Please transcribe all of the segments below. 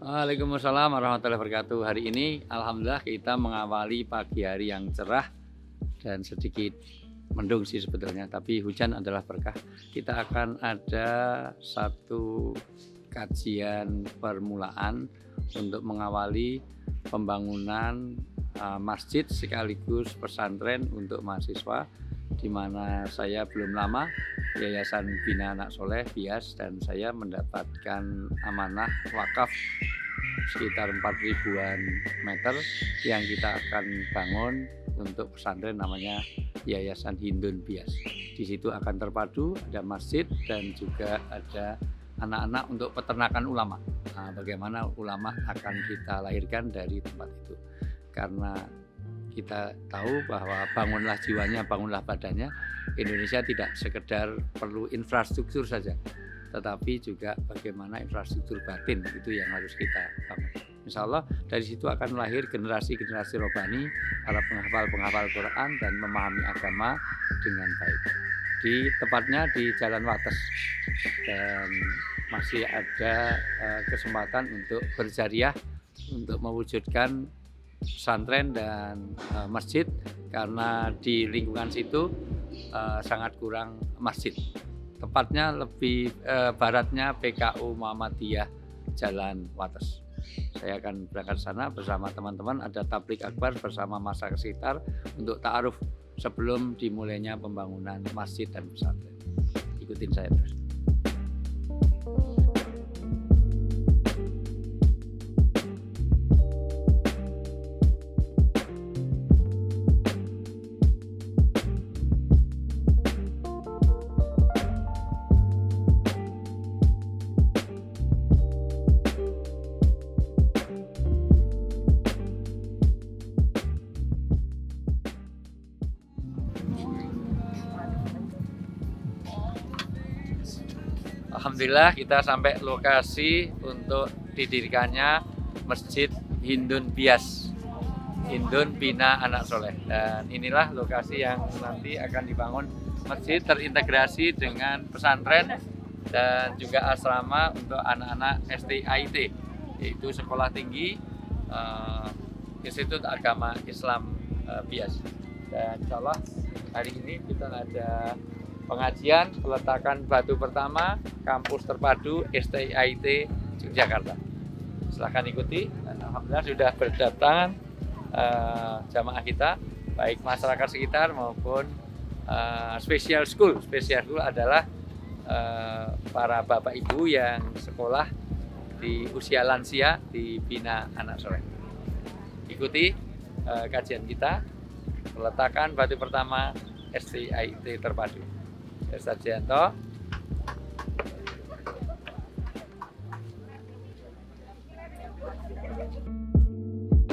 Waalaikumsalam warahmatullahi wabarakatuh. Hari ini alhamdulillah kita mengawali pagi hari yang cerah dan sedikit mendung sih sebetulnya, tapi hujan adalah berkah. Kita akan ada satu kajian permulaan untuk mengawali pembangunan masjid sekaligus pesantren untuk mahasiswa, di mana saya belum lama Yayasan Bina Anak Soleh BIAS dan saya mendapatkan amanah wakaf sekitar 4.000-an meter yang kita akan bangun untuk pesantren namanya Yayasan Hindun BIAS. Di situ akan terpadu ada masjid dan juga ada anak-anak untuk peternakan ulama. Nah, bagaimana ulama akan kita lahirkan dari tempat itu. Karena kita tahu bahwa bangunlah jiwanya, bangunlah badannya. Indonesia tidak sekedar perlu infrastruktur saja, tetapi juga bagaimana infrastruktur batin itu yang harus kita bangun. Insya Allah dari situ akan lahir generasi-generasi robbani, para penghafal-penghafal Quran dan memahami agama dengan baik. Tepatnya di Jalan Wates, dan masih ada kesempatan untuk berjariah untuk mewujudkan pesantren dan masjid, karena di lingkungan situ sangat kurang masjid. Tepatnya lebih baratnya PKU Muhammadiyah Jalan Wates. Saya akan berangkat sana bersama teman-teman, ada tablik akbar bersama masyarakat sekitar untuk ta'aruf sebelum dimulainya pembangunan masjid dan pesantren. Ikutin saya terus. Alhamdulillah kita sampai lokasi untuk didirikannya Masjid Hindun BIAS, Hindun Bina Anak Soleh. Dan inilah lokasi yang nanti akan dibangun masjid terintegrasi dengan pesantren dan juga asrama untuk anak-anak STIT, yaitu Sekolah Tinggi Institut Agama Islam BIAS. Dan insya Allah hari ini kita ada pengajian peletakan batu pertama kampus terpadu STIT Yogyakarta. Silahkan ikuti. Alhamdulillah sudah berdatangan jamaah kita, baik masyarakat sekitar maupun special school. Special school adalah para bapak ibu yang sekolah di usia lansia di Bina Anak Soleh. Ikuti kajian kita peletakan batu pertama STIT terpadu. Ustaz Jianto.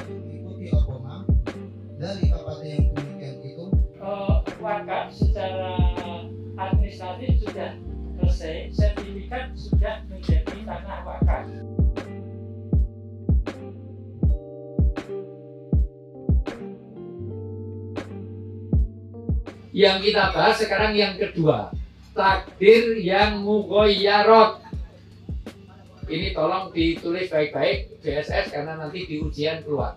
Mengikuti opoma dari kabupaten yang demikian itu. Wakaf secara administratif sudah selesai, sertifikat sudah menjadi tanah wakaf. Yang kita bahas sekarang yang kedua, takdir yang mughayyarot. Ini tolong ditulis baik-baik BSS karena nanti di ujian keluar.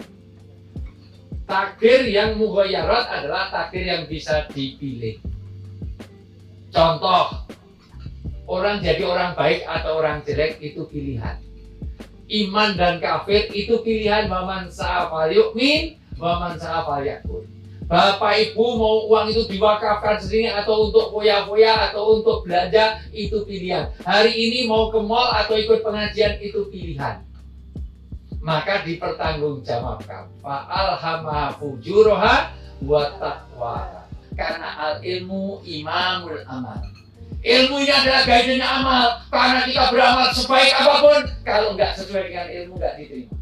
Takdir yang mughayyarot adalah takdir yang bisa dipilih. Contoh, orang jadi orang baik atau orang jelek itu pilihan. Iman dan kafir itu pilihan. Waman sa'a falyu'min, waman sa'a falyakfur. Bapak ibu mau uang itu diwakafkan sendiri atau untuk foya-foya atau untuk belanja, itu pilihan. Hari ini mau ke mall atau ikut pengajian, itu pilihan. Maka dipertanggungjawabkan. Fa'alhamaha fujuraha wa taqwaha. Karena al ilmu imamul amal. Ilmu ini adalah guidance amal. Karena kita beramal sebaik apapun, kalau nggak sesuai dengan ilmu nggak diterima.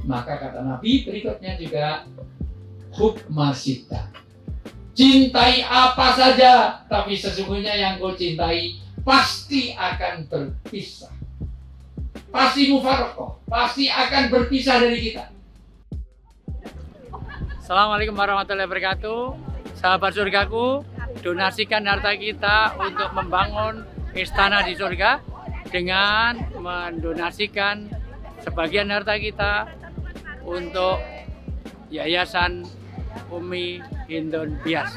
maka kata Nabi berikutnya juga hub masita. Cintai apa saja, tapi sesungguhnya yang kau cintai pasti akan berpisah. Pasti mufarokoh, pasti akan berpisah dari kita. Assalamualaikum warahmatullahi wabarakatuh. Sahabat surgaku, donasikan harta kita untuk membangun istana di surga dengan mendonasikan sebagian harta kita untuk Yayasan Umi Hindun Bias.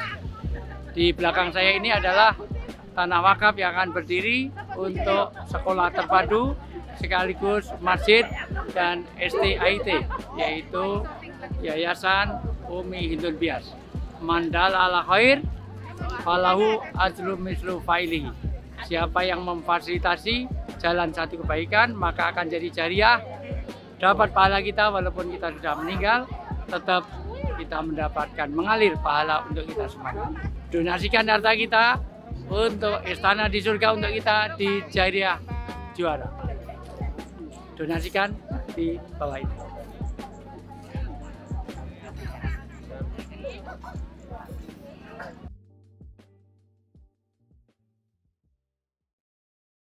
Di belakang saya ini adalah tanah wakaf yang akan berdiri untuk sekolah terpadu sekaligus masjid dan STIT, yaitu Yayasan Umi Hindun Bias. Mandal ala khair falahu ajru mislu failihi. Siapa yang memfasilitasi jalan satu kebaikan maka akan jadi jariah, dapat pahala kita walaupun kita sudah meninggal, tetap kita mendapatkan mengalir pahala untuk kita semuanya. Donasikan harta kita untuk istana di surga untuk kita di jariah juara. Donasikan di bawah ini.